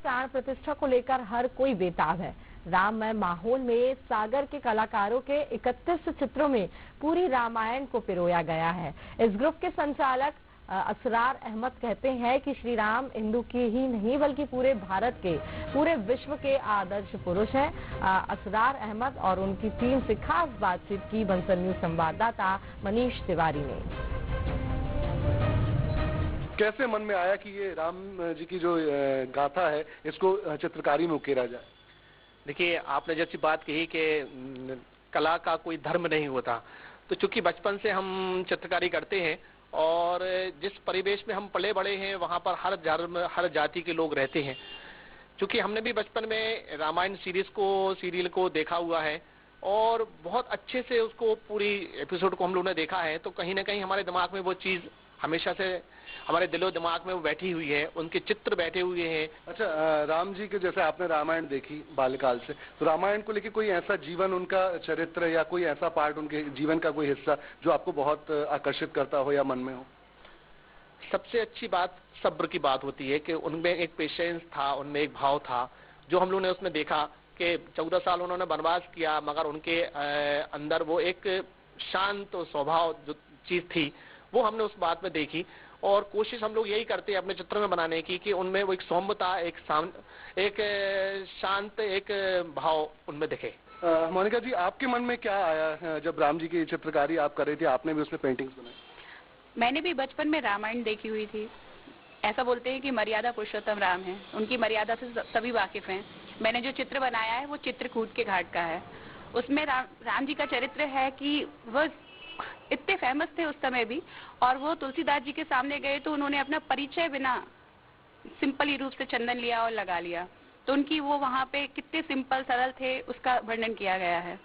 प्राण प्रतिष्ठा को लेकर हर कोई बेताब है। राममय माहौल में सागर के कलाकारों के 31 चित्रों में पूरी रामायण को पिरोया गया है। इस ग्रुप के संचालक असरार अहमद कहते हैं कि श्री राम हिंदू के ही नहीं बल्कि पूरे भारत के, पूरे विश्व के आदर्श पुरुष हैं। असरार अहमद और उनकी टीम से खास बातचीत की बंसल न्यूज संवाददाता मनीष तिवारी ने। कैसे मन में आया कि ये राम जी की जो गाथा है इसको चित्रकारी में उकेरा जाए? देखिए, आपने जैसी बात कही कि कला का कोई धर्म नहीं होता, तो चूंकि बचपन से हम चित्रकारी करते हैं और जिस परिवेश में हम पले बड़े हैं वहां पर हर धर्म हर जाति के लोग रहते हैं। चूंकि हमने भी बचपन में रामायण सीरियल को देखा हुआ है और बहुत अच्छे से उसको पूरी एपिसोड को हम लोगों ने देखा है, तो कहीं ना कहीं हमारे दिमाग में वो चीज हमेशा से हमारे दिलो दिमाग में वो बैठी हुई है, उनके चित्र बैठे हुए हैं। अच्छा, राम जी के जैसे आपने रामायण देखी बाल्यकाल से, तो रामायण को लेके कोई ऐसा जीवन, उनका चरित्र या कोई ऐसा पार्ट, उनके जीवन का कोई हिस्सा जो आपको बहुत आकर्षित करता हो या मन में हो? सबसे अच्छी बात सब्र की बात होती है कि उनमें एक पेशेंस था, उनमें एक भाव था जो हम लोगों ने उसमें देखा कि 14 साल उन्होंने वनवास किया, मगर उनके अंदर वो एक शांत स्वभाव जो चीज थी वो हमने उस बात में देखी। और कोशिश हम लोग यही करते हैं अपने चित्र में बनाने की कि उनमें वो एक सौम्यता, एक शांत एक भाव उनमें दिखे। मोनिका जी, आपके मन में क्या आया जब राम जी की चित्रकारी आप कर रही थी? आपने भी उसमें पेंटिंग्स बनाई? मैंने भी बचपन में रामायण देखी हुई थी। ऐसा बोलते हैं कि मर्यादा पुरुषोत्तम राम है, उनकी मर्यादा से सभी वाकिफ हैं। मैंने जो चित्र बनाया है वो चित्रकूट के घाट का है। उसमें राम जी का चरित्र है कि वह इतने फेमस थे उस समय भी, और वो तुलसीदास जी के सामने गए तो उन्होंने अपना परिचय बिना सिंपल ही रूप से चंदन लिया और लगा लिया। तो उनकी वो वहाँ पे कितने सिंपल सरल थे उसका वर्णन किया गया है।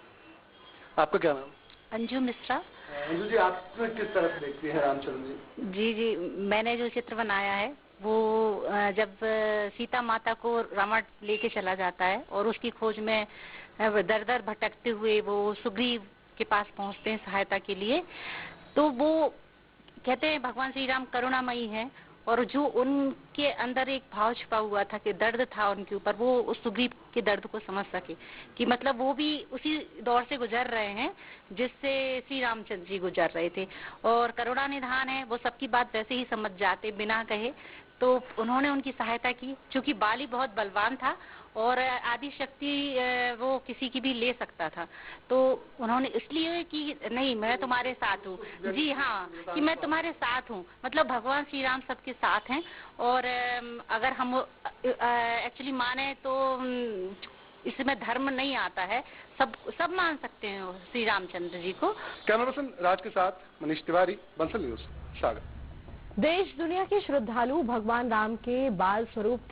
आपका क्या नाम? अंजू मिश्रा। अंजू जी, आप किस तरह से देखती हैं रामचंद्र जी? जी, मैंने जो चित्र बनाया है वो जब सीता माता को रावण लेके चला जाता है और उसकी खोज में दर दर भटकते हुए वो सुग्रीव के पास पहुंचते हैं सहायता के लिए, तो वो कहते हैं भगवान श्री राम करुणामयी हैं, और जो उनके अंदर एक भाव छिपा हुआ था कि दर्द था उनके ऊपर, वो उस सुग्रीव के दर्द को समझ सके कि मतलब वो भी उसी दौर से गुजर रहे हैं जिससे श्री रामचंद्र जी गुजर रहे थे, और करुणा निधान है, वो सबकी बात वैसे ही समझ जाते बिना कहे। तो उन्होंने उनकी सहायता की। चूंकि बाली बहुत बलवान था और आदि शक्ति वो किसी की भी ले सकता था, तो उन्होंने इसलिए कि नहीं, मैं तुम्हारे साथ हूँ। जी हाँ, कि मैं तुम्हारे साथ हूँ, मतलब भगवान श्री राम सबके साथ हैं। और अगर हम एक्चुअली माने तो इसमें धर्म नहीं आता है, सब मान सकते हैं श्री रामचंद्र जी को। कैमरा पर्सन राज के साथ मनीष तिवारी, बंसल न्यूज, सागर। देश दुनिया के श्रद्धालु भगवान राम के बाल स्वरूप